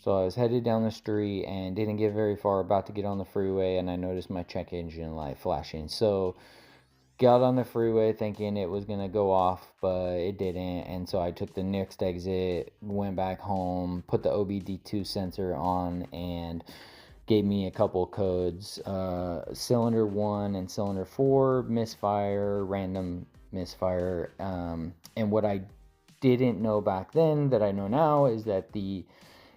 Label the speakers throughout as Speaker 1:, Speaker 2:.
Speaker 1: So I was headed down the street and didn't get very far, about to get on the freeway, and I noticed my check engine light flashing. So got on the freeway thinking it was gonna go off, but it didn't. And so I took the next exit, went back home, put the OBD2 sensor on, and gave me a couple codes. Cylinder 1 and cylinder 4 misfire, random misfire. And what I didn't know back then that I know now is that the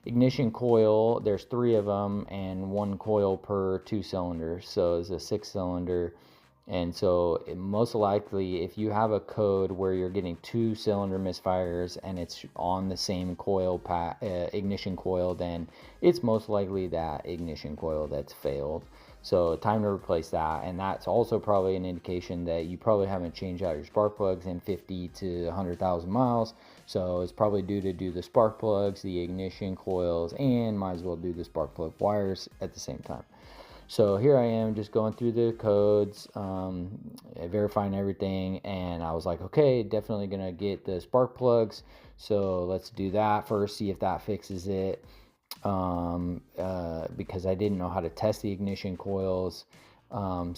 Speaker 1: ignition coil, there's 3 of them and 1 coil per 2 cylinders, so it's a 6-cylinder. And so most likely, if you have a code where you're getting 2 cylinder misfires and it's on the same coil ignition coil, then it's most likely that ignition coil that's failed. So time to replace that. And that's also probably an indication that you probably haven't changed out your spark plugs in 50 to 100,000 miles. So it's probably due to do the spark plugs, the ignition coils, and might as well do the spark plug wires at the same time. So here I am just going through the codes, verifying everything, and I was like, okay, definitely gonna get the spark plugs. So let's do that first, see if that fixes it, because I didn't know how to test the ignition coils. But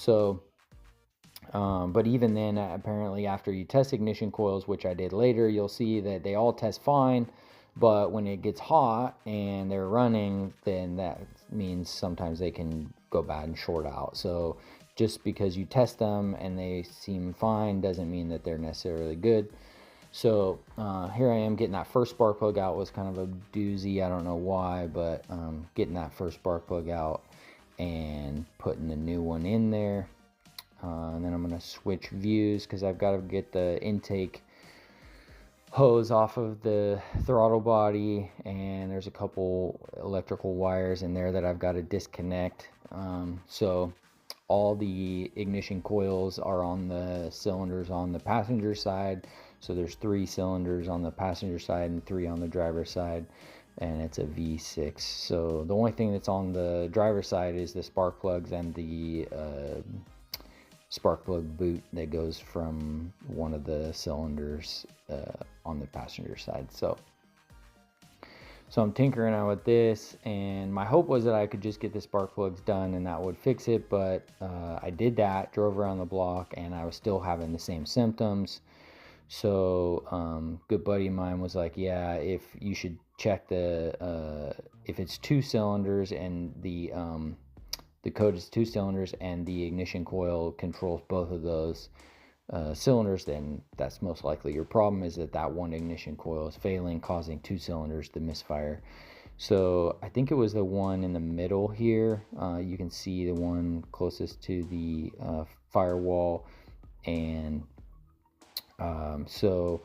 Speaker 1: even then, apparently after you test ignition coils, which I did later, you'll see that they all test fine. But when it gets hot and they're running, then that means sometimes they can go bad and short out. So just because you test them and they seem fine doesn't mean that they're necessarily good. So here I am getting that first spark plug out. Was kind of a doozy. I don't know why, but getting that first spark plug out and putting the new one in there. And then I'm going to switch views because I've got to get the intake hose off of the throttle body, and there's a couple electrical wires in there that I've got to disconnect. So all the ignition coils are on the cylinders on the passenger side. So there's 3 cylinders on the passenger side and 3 on the driver's side, and it's a V6. So the only thing that's on the driver's side is the spark plugs and the spark plug boot that goes from one of the cylinders on the passenger side. So I'm tinkering out with this, and my hope was that I could just get the spark plugs done and that would fix it. But I did that, drove around the block, and I was still having the same symptoms. So good buddy of mine was like, yeah, if you should check the if it's 2 cylinders and the code is 2 cylinders and the ignition coil controls both of those cylinders, then that's most likely your problem, is that one ignition coil is failing, causing 2 cylinders to misfire. So I think it was the one in the middle here. You can see the one closest to the firewall. And so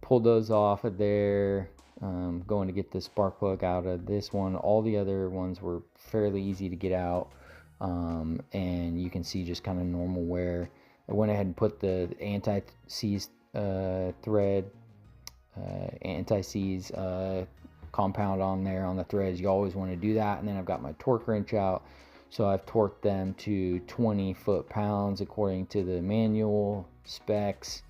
Speaker 1: pulled those off of there. Going to get the spark plug out of this one. All the other ones were fairly easy to get out. And you can see just kind of normal wear. I went ahead and put the anti-seize thread, anti-seize compound on there on the threads. You always want to do that. And then I've got my torque wrench out. So I've torqued them to 20 foot-pounds according to the manual specs.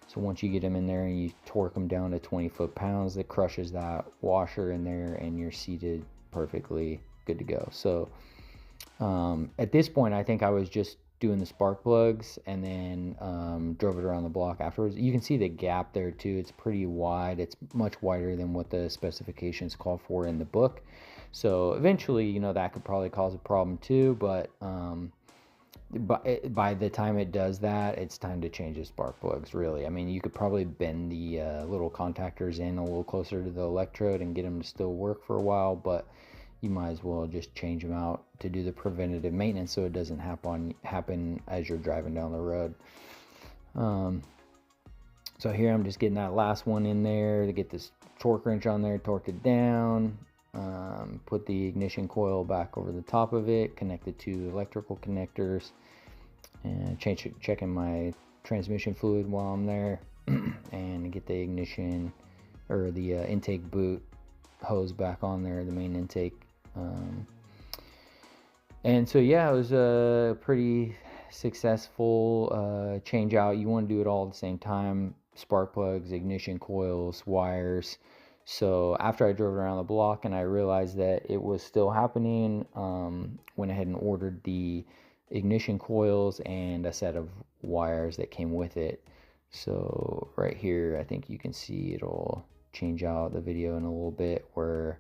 Speaker 1: So once you get them in there and you torque them down to 20 foot-pounds, it crushes that washer in there and you're seated perfectly good to go. So at this point, I think I was just doing the spark plugs and then drove it around the block afterwards. You can see the gap there too. It's pretty wide. It's much wider than what the specifications call for in the book. So eventually, that could probably cause a problem too. But by the time it does that, it's time to change the spark plugs, really. I mean, you could probably bend the little contactors in a little closer to the electrode and get them to still work for a while, but you might as well just change them out to do the preventative maintenance so it doesn't happen as you're driving down the road. So here I'm just getting that last one in there to get this torque wrench on there, torqued it down, put the ignition coil back over the top of it, connected to electrical connectors, and checking my transmission fluid while I'm there, and get the ignition or the intake boot hose back on there, the main intake. And so yeah, it was a pretty successful change out. You want to do it all at the same time: spark plugs, ignition coils, wires. So after I drove around the block and I realized that it was still happening, went ahead and ordered the ignition coils and a set of wires that came with it. So right here, I think you can see it'll change out the video in a little bit, where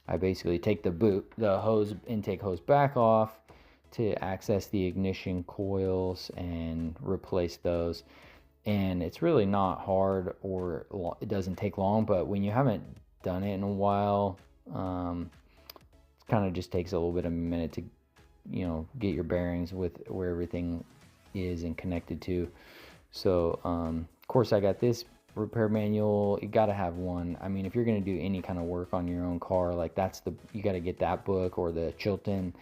Speaker 1: I basically take the hose, intake hose back off to access the ignition coils and replace those. And it's really not hard, or it doesn't take long, but when you haven't done it in a while, it kind of just takes a little bit of a minute to, get your bearings with where everything is and connected to. So of course I got this repair manual. You got to have one. I mean, if you're going to do any kind of work on your own car, like you got to get that book, or the Chilton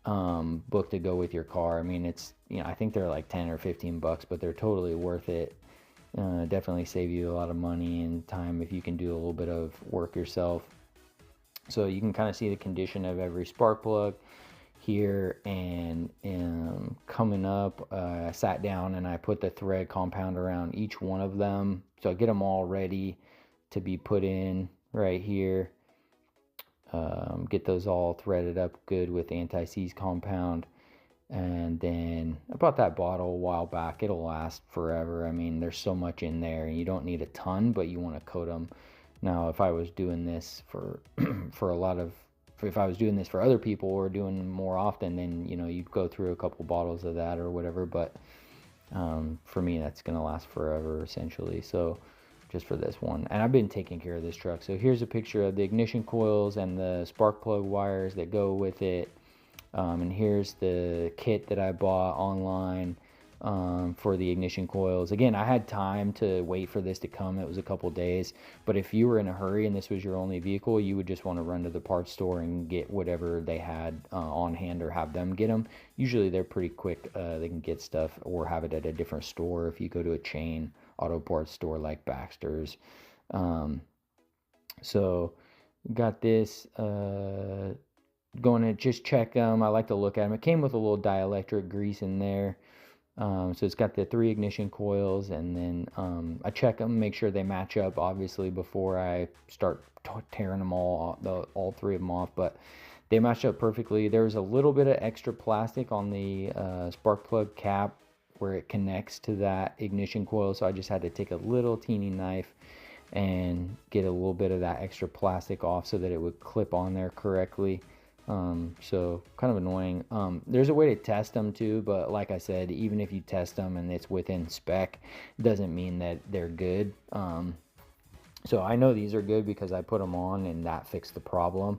Speaker 1: book to go with your car. I mean, it's, I think they're like 10 or 15 bucks, but they're totally worth it. Definitely save you a lot of money and time if you can do a little bit of work yourself. So you can kind of see the condition of every spark plug here. And coming up, I sat down and I put the thread compound around each one of them, so I get them all ready to be put in right here. Get those all threaded up good with anti-seize compound. And then I bought that bottle a while back. It'll last forever. I mean, there's so much in there, and you don't need a ton, but you want to coat them. Now, if I was doing this for if I was doing this for other people or doing more often, then you'd go through a couple bottles of that or whatever. But for me, that's gonna last forever essentially. So just for this one, and I've been taking care of this truck. So here's a picture of the ignition coils and the spark plug wires that go with it. And here's the kit that I bought online for the ignition coils. Again, I had time to wait for this to come. It was a couple days, but if you were in a hurry and this was your only vehicle, you would just want to run to the parts store and get whatever they had on hand, or have them get them. Usually they're pretty quick. They can get stuff, or have it at a different store if you go to a chain auto parts store like Baxter's. So got this going to just check them. I like to look at them. It came with a little dielectric grease in there. So it's got the 3 ignition coils, and then I check them, make sure they match up, obviously, before I start tearing them all 3 of them off. But they matched up perfectly. There was a little bit of extra plastic on the spark plug cap where it connects to that ignition coil, so I just had to take a little teeny knife and get a little bit of that extra plastic off so that it would clip on there correctly. So kind of annoying. There's a way to test them too, but like I said, even if you test them and it's within spec, it doesn't mean that they're good. So I know these are good because I put them on and that fixed the problem.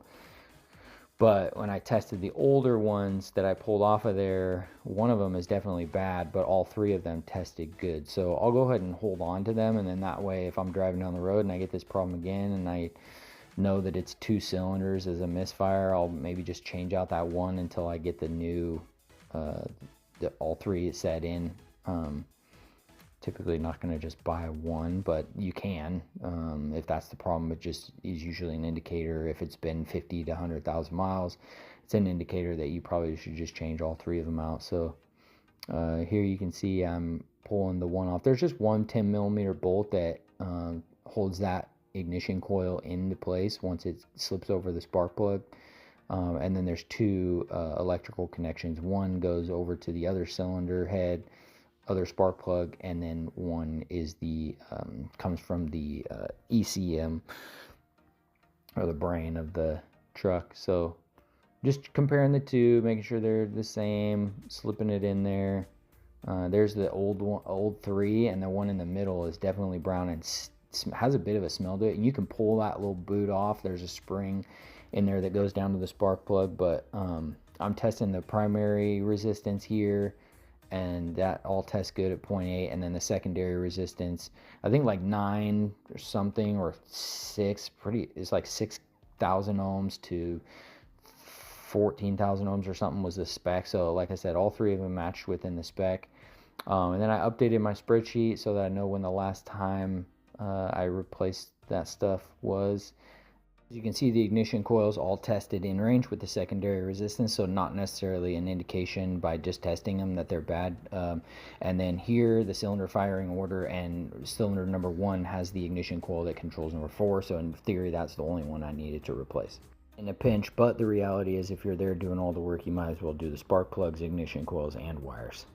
Speaker 1: But when I tested the older ones that I pulled off of there, one of them is definitely bad, but all 3 of them tested good. So I'll go ahead and hold on to them, and then that way, if I'm driving down the road and I get this problem again and I know that it's 2 cylinders as a misfire, I'll maybe just change out that one until I get the new all 3 set in. Typically not going to just buy one, but you can if that's the problem. It just is usually an indicator. If it's been 50 to 100,000 miles, it's an indicator that you probably should just change all 3 of them out. So here you can see I'm pulling the one off. There's just one 10 millimeter bolt that holds that ignition coil into place once it slips over the spark plug, and then there's 2 electrical connections. One goes over to the other cylinder head, other spark plug, and then one is the comes from the ECM, or the brain of the truck. So just comparing the 2, making sure they're the same, slipping it in there. There's the old 3, and the one in the middle is definitely brown and has a bit of a smell to it, and you can pull that little boot off. There's a spring in there that goes down to the spark plug, but I'm testing the primary resistance here, and that all tests good at 0.8, and then the secondary resistance, I think like 9 or something, or 6, it's like 6,000 ohms to 14,000 ohms or something was the spec. So like I said, all 3 of them matched within the spec. And then I updated my spreadsheet so that I know when the last time I replaced that stuff was. As you can see, the ignition coils all tested in range with the secondary resistance, so not necessarily an indication by just testing them that they're bad. And then here, the cylinder firing order, and cylinder number 1 has the ignition coil that controls number 4, so in theory, that's the only one I needed to replace in a pinch. But the reality is, if you're there doing all the work, you might as well do the spark plugs, ignition coils, and wires.